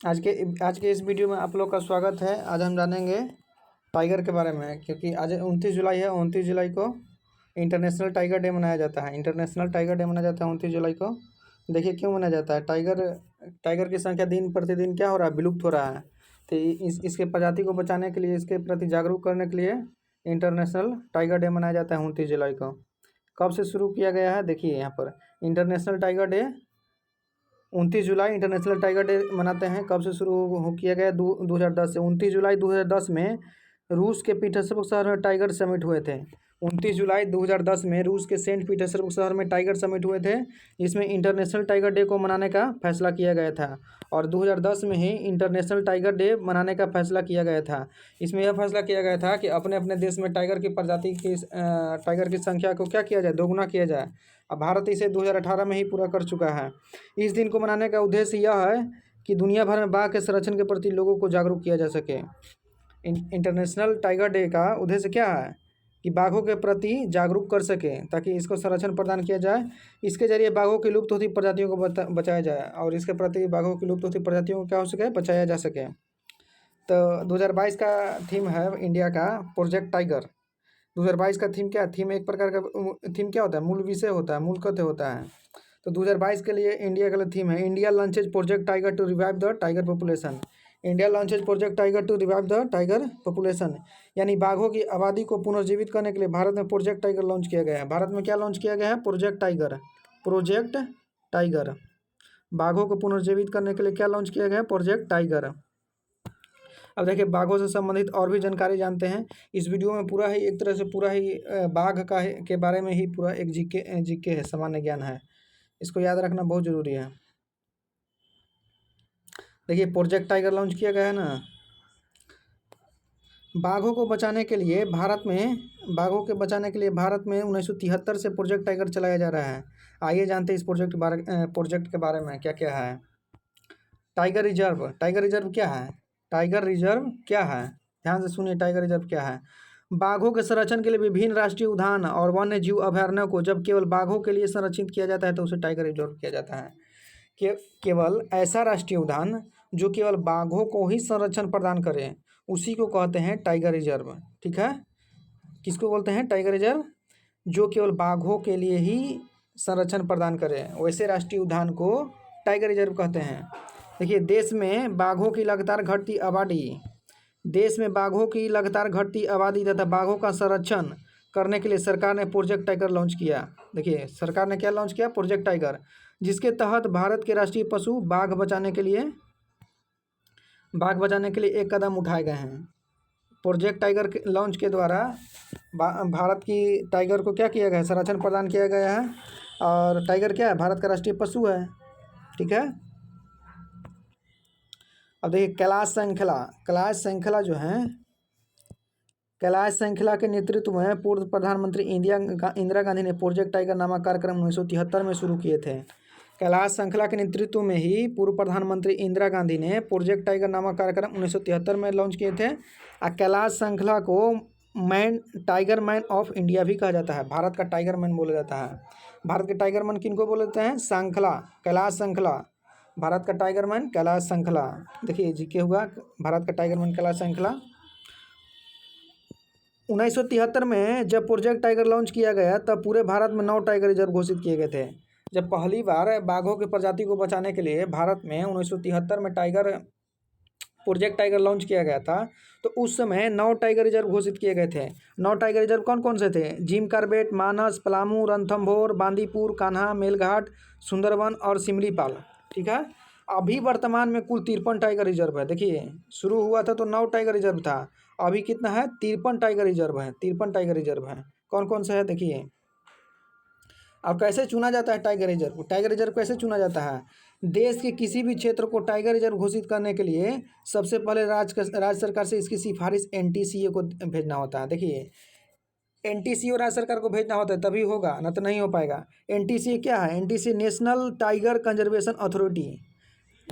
आज के इस वीडियो में आप लोग का स्वागत है। आज हम जानेंगे टाइगर के बारे में, क्योंकि आज 29 जुलाई है। 29 जुलाई को इंटरनेशनल टाइगर डे मनाया जाता है। इंटरनेशनल टाइगर डे मनाया जाता है 29 जुलाई को। देखिए क्यों मनाया जाता है। टाइगर की संख्या दिन प्रतिदिन क्या हो रहा है, विलुप्त हो रहा है। तो इसके प्रजाति को बचाने के लिए, इसके प्रति जागरूक करने के लिए इंटरनेशनल टाइगर डे मनाया जाता है 29 जुलाई को। कब से शुरू किया गया है, देखिए यहाँ पर इंटरनेशनल टाइगर डे 29 जुलाई इंटरनेशनल टाइगर डे मनाते हैं। कब से शुरू किया गया? 2010 से। 29 जुलाई 2010 में रूस के पीटर्सबर्ग शहर में टाइगर समिट हुए थे। 29 जुलाई 2010 में रूस के सेंट पीटर्सबर्ग शहर में टाइगर समिट हुए थे। इसमें इंटरनेशनल टाइगर डे को मनाने का फैसला किया गया था और 2010 में ही इंटरनेशनल टाइगर डे मनाने का फैसला किया गया था। इसमें यह फैसला किया गया था कि अपने अपने देश में टाइगर की प्रजाति की टाइगर की संख्या को क्या किया जाए, दोगुना किया जाए। अब भारत इसे 2018 में ही पूरा कर चुका है। इस दिन को मनाने का उद्देश्य यह है कि दुनिया भर में बाघ के संरक्षण के प्रति लोगों को जागरूक किया जा सके। इंटरनेशनल टाइगर डे का उद्देश्य क्या है कि बाघों के प्रति जागरूक कर सके, ताकि इसको संरक्षण प्रदान किया जाए। इसके जरिए बाघों की लुप्त होती प्रजातियों को बचाया जाए और इसके प्रति बाघों की लुप्त होती प्रजातियों को क्या हो सके, बचाया जा सके। तो 2022 का थीम है इंडिया का प्रोजेक्ट टाइगर। 2022 का थीम क्या? थीम एक प्रकार का थीम क्या होता है, मूल विषय होता है, मूल कथ्य होता है। तो 2022 के लिए इंडिया का थीम है India launches project tiger to revive the tiger population. India launches project tiger to revive the tiger population, यानी बाघों की आबादी को पुनर्जीवित करने के लिए भारत में प्रोजेक्ट टाइगर लॉन्च किया गया है। भारत में क्या लॉन्च किया गया है? Project tiger. प्रोजेक्ट टाइगर, बाघों को पुनर्जीवित करने के लिए क्या लॉन्च किया गया है? Project tiger. अब देखिए बाघों से संबंधित और भी जानकारी जानते हैं। इस वीडियो में पूरा ही एक तरह से पूरा ही बाघ के बारे में ही पूरा एक जीके है, सामान्य ज्ञान है। इसको याद रखना बहुत जरूरी है। देखिए प्रोजेक्ट टाइगर लॉन्च किया गया है ना। बाघों को बचाने के लिए भारत में 1973 से प्रोजेक्ट टाइगर चलाया जा रहा है। आइए जानते हैं इस प्रोजेक्ट के बारे में क्या क्या है। Tiger reserve. टाइगर रिजर्व क्या है? टाइगर रिजर्व क्या है, ध्यान से सुनिए। टाइगर रिजर्व क्या है? बाघों के संरक्षण के लिए विभिन्न राष्ट्रीय उद्यान और वन्य जीव अभयारण्यों को जब केवल बाघों के लिए संरक्षित किया जाता है तो उसे टाइगर रिजर्व किया जाता है। केवल ऐसा राष्ट्रीय उद्यान जो केवल बाघों को ही संरक्षण प्रदान करे, उसी को कहते हैं टाइगर रिजर्व। ठीक है, किसको बोलते हैं? Tiger reserve. जो केवल बाघों के लिए ही संरक्षण प्रदान करे, वैसे राष्ट्रीय उद्यान को टाइगर रिजर्व कहते हैं। देखिए देश में बाघों की लगातार घटती आबादी तथा बाघों का संरक्षण करने के लिए सरकार ने प्रोजेक्ट टाइगर लॉन्च किया। देखिए सरकार ने क्या लॉन्च किया? प्रोजेक्ट टाइगर, जिसके तहत भारत के राष्ट्रीय पशु बाघ बचाने के लिए एक कदम उठाए गए हैं। प्रोजेक्ट टाइगर के लॉन्च के द्वारा भारत की टाइगर को क्या किया गया है? संरक्षण प्रदान किया गया है। और टाइगर क्या है? भारत का राष्ट्रीय पशु है। ठीक है। अब देखिए कैलाश श्रृंखला के नेतृत्व में पूर्व प्रधानमंत्री इंदिरा गांधी ने प्रोजेक्ट टाइगर नामक कार्यक्रम 1973 में शुरू किए थे। कैलाश श्रृंखला के नेतृत्व में ही पूर्व प्रधानमंत्री इंदिरा गांधी ने प्रोजेक्ट टाइगर नामक कार्यक्रम 1973 में लॉन्च किए थे। और कैलाश श्रृंखला को टाइगर मैन ऑफ इंडिया भी कहा जाता है। भारत का टाइगर मैन बोला जाता है। भारत के टाइगर मैन किनको बोलते हैं? कैलाश श्रृंखला। भारत का टाइगर मैन कैलाश श्रृंखला। देखिए जी क्या हुआ, भारत का टाइगर मैन कैलाश श्रृंखला। 1973 में जब प्रोजेक्ट टाइगर लॉन्च किया गया तब पूरे भारत में 9 टाइगर रिजर्व घोषित किए गए थे। जब पहली बार बाघों की प्रजाति को बचाने के लिए भारत में 1973 में प्रोजेक्ट टाइगर लॉन्च किया गया था, तो उस समय 9 टाइगर रिजर्व घोषित किए गए थे। 9 टाइगर रिजर्व कौन कौन से थे? जिम कॉर्बेट, मानस, पलामू, रणथंभौर, बांदीपुर, कान्हा, मेलघाट, सुंदरवन और सिमलीपाल। ठीक है। अभी वर्तमान में कुल 53 टाइगर रिजर्व है। देखिए शुरू हुआ था तो 9 टाइगर रिजर्व था, अभी कितना है? 53 टाइगर रिजर्व है। 53 टाइगर रिजर्व है। कौन कौन से है देखिए। अब कैसे चुना जाता है टाइगर रिजर्व? टाइगर रिजर्व कैसे चुना जाता है? देश के किसी भी क्षेत्र को टाइगर रिजर्व घोषित करने के लिए सबसे पहले राज्य सरकार से इसकी सिफारिश एनटीसीए को भेजना होता है। देखिए एनटीसीए राज्य सरकार को भेजना होता है तभी होगा, ना तो नहीं हो पाएगा। एनटीसीए क्या है? NTCA national tiger conservation authority.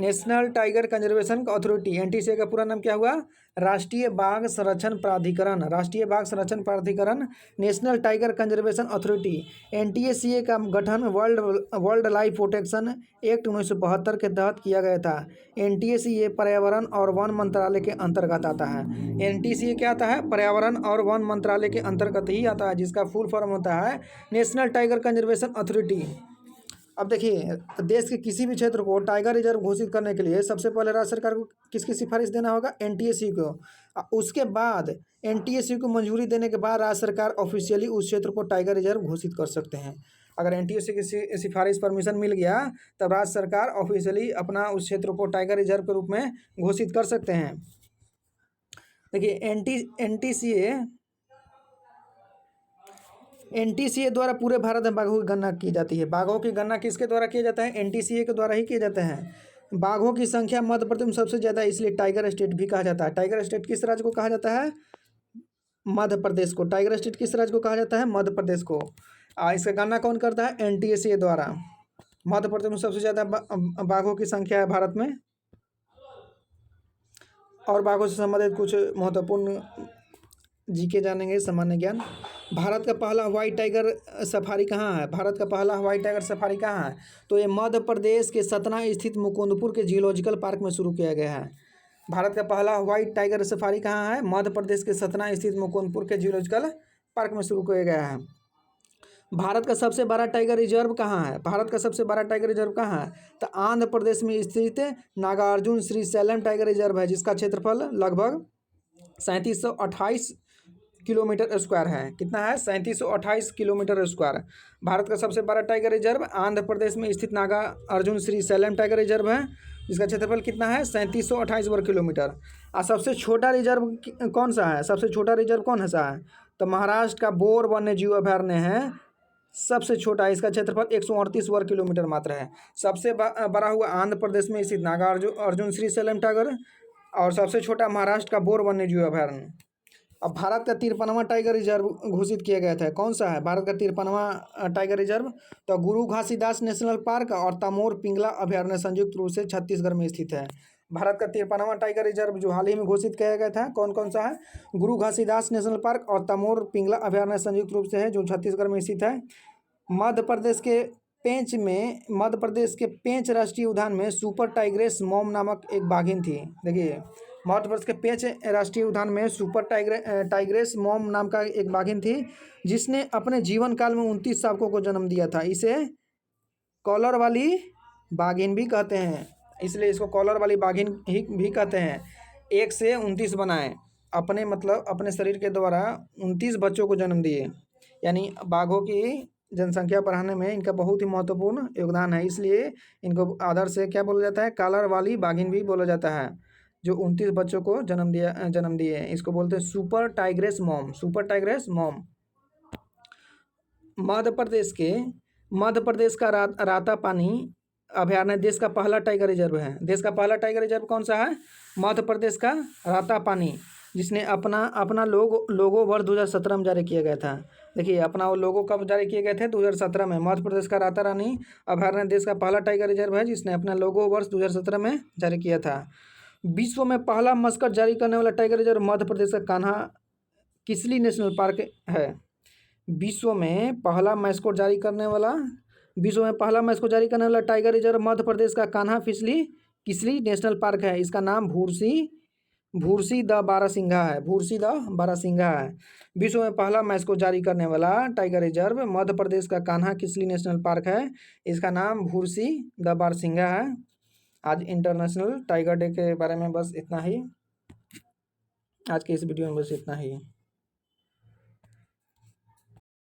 National tiger conservation authority, NTCA का पूरा नाम क्या हुआ? राष्ट्रीय बाघ संरक्षण प्राधिकरण। राष्ट्रीय बाघ संरक्षण प्राधिकरण, national tiger conservation authority. NTCA का गठन वर्ल्ड लाइफ प्रोटेक्शन एक्ट 1972 के तहत किया गया था। एनटीसीए पर्यावरण और वन मंत्रालय के अंतर्गत आता है। एनटीसीए क्या आता है? पर्यावरण और वन मंत्रालय के अंतर्गत ही आता है, जिसका फुल फॉर्म होता है नेशनल टाइगर कंजर्वेशन अथॉरिटी। अब देखिए, देश के किसी भी क्षेत्र को टाइगर रिजर्व घोषित करने के लिए सबसे पहले राज्य सरकार को किसकी सिफारिश देना होगा? एनटीएसी को। उसके बाद एनटीएसी को मंजूरी देने के बाद राज्य सरकार ऑफिशियली उस क्षेत्र को टाइगर रिजर्व घोषित कर सकते हैं। अगर एनटीएसी की सिफारिश परमिशन मिल गया तब राज्य सरकार ऑफिशियली अपना उस क्षेत्र को टाइगर रिजर्व के रूप में घोषित कर सकते हैं। देखिए, एनटीसीए द्वारा पूरे भारत में बाघों की गणना की जाती है। बाघों की गणना किसके द्वारा किया जाता है? एनटीसीए के द्वारा ही किए जाते हैं। बाघों की संख्या मध्य प्रदेश में सबसे ज़्यादा है, इसलिए टाइगर स्टेट भी कहा जाता है। टाइगर स्टेट किस राज्य को कहा जाता है? मध्य प्रदेश को। टाइगर स्टेट किस राज्य को कहा जाता है? मध्य प्रदेश को। इसका गणना कौन करता है? एनटीसीए द्वारा। मध्य प्रदेश में सबसे ज़्यादा बाघों की संख्या है भारत में। और बाघों से संबंधित कुछ महत्वपूर्ण जीके जानेंगे, सामान्य ज्ञान। भारत का पहला हवाई टाइगर सफारी कहाँ है? भारत का पहला हवाई टाइगर सफारी कहाँ है? तो ये मध्य प्रदेश के सतना स्थित मुकुंदपुर के जियोलॉजिकल पार्क में शुरू किया गया है। भारत का पहला हवाई टाइगर सफारी कहाँ है? मध्य प्रदेश के सतना स्थित मुकुंदपुर के जियोलॉजिकल पार्क में शुरू किया गया है। भारत का सबसे बड़ा टाइगर रिजर्व कहाँ है? भारत का सबसे बड़ा टाइगर रिजर्व कहाँ है? तो आंध्र प्रदेश में स्थित नागार्जुन श्रीशैलम टाइगर रिजर्व है, जिसका क्षेत्रफल लगभग 3728 किलोमीटर स्क्वायर है। कितना है? 3728 किलोमीटर स्क्वायर। भारत का सबसे बड़ा टाइगर रिजर्व आंध्र प्रदेश में स्थित नागार्जुन श्रीशैलम टाइगर रिजर्व है, जिसका क्षेत्रफल कितना है? 3728 वर्ग किलोमीटर। और सबसे छोटा रिजर्व कौन सा है? सबसे छोटा रिजर्व कौन सा है? तो महाराष्ट्र का बोर वन्य जीव अभयारण्य है, सबसे छोटा। इसका क्षेत्रफल 138 वर्ग किलोमीटर मात्र है। सबसे बड़ा हुआ आंध्र प्रदेश में स्थित नागार्जुन श्रीशैलम टाइगर, और सबसे छोटा महाराष्ट्र का बोर वन्य जीव अभयारण्य। अब भारत का 53वां टाइगर रिजर्व घोषित किया गया था, कौन सा है भारत का 53वां टाइगर रिजर्व? तो गुरु घासीदास नेशनल पार्क और तमोर पिंगला अभयारण्य संयुक्त रूप से छत्तीसगढ़ में स्थित है। भारत का 53वां टाइगर रिजर्व जो हाल ही में घोषित किया गया था, कौन कौन सा है? गुरु घासीदास नेशनल पार्क और तमोर पिंगला अभयारण्य संयुक्त रूप से है, जो छत्तीसगढ़ में स्थित है। मध्य प्रदेश के पेंच राष्ट्रीय उद्यान में सुपर टाइग्रेस मॉम नामक एक बाघिन थी। देखिए, मध्य प्रदेश के पेंच राष्ट्रीय उद्यान में सुपर टाइग्रेस मॉम नाम का एक बाघिन थी, जिसने अपने जीवन काल में 29 शावकों को जन्म दिया था। इसे कॉलर वाली बाघिन भी कहते हैं, इसलिए इसको कॉलर वाली बाघिन ही भी कहते हैं। 1 से 29 बनाए, अपने शरीर के द्वारा 29 बच्चों को जन्म दिए। यानी बाघों की जनसंख्या बढ़ाने में इनका बहुत ही महत्वपूर्ण योगदान है, इसलिए इनको आदर से क्या बोला जाता है? कॉलर वाली बाघिन भी बोला जाता है, जो 29 बच्चों को जन्म दिए। इसको बोलते हैं super tigress mom. Super tigress mom. Madhya Pradesh का रातापानी अभयारण्य देश का पहला टाइगर रिजर्व है। देश का पहला टाइगर रिजर्व कौन सा है? मध्य प्रदेश का रातापानी, जिसने अपना लोगो वर्ष 2017 में जारी किया गया था। देखिए, अपना वो लोगो कब जारी किए गए थे? 2017 में। मध्य प्रदेश का रातारानी अभयारण्य देश का पहला टाइगर रिजर्व है, जिसने अपना लोगो वर्ष 2017 में जारी किया था। विश्व में पहला मस्कट जारी करने वाला टाइगर रिजर्व मध्य प्रदेश का कान्हा किसली नेशनल पार्क है। विश्व में पहला मैस्कोट जारी करने वाला टाइगर रिजर्व मध्य प्रदेश का कान्हा किसली नेशनल पार्क है। इसका नाम भूरसी द बारासिंघा है। भूरसी द बारासिंघा है। विश्व में पहला मैस्कोट जारी करने वाला टाइगर रिजर्व मध्य प्रदेश का कान्हा किसली नेशनल पार्क है। इसका नाम भूरसी द बारासिंघा है। आज इंटरनेशनल टाइगर डे के बारे में बस इतना ही। आज के इस वीडियो में बस इतना ही।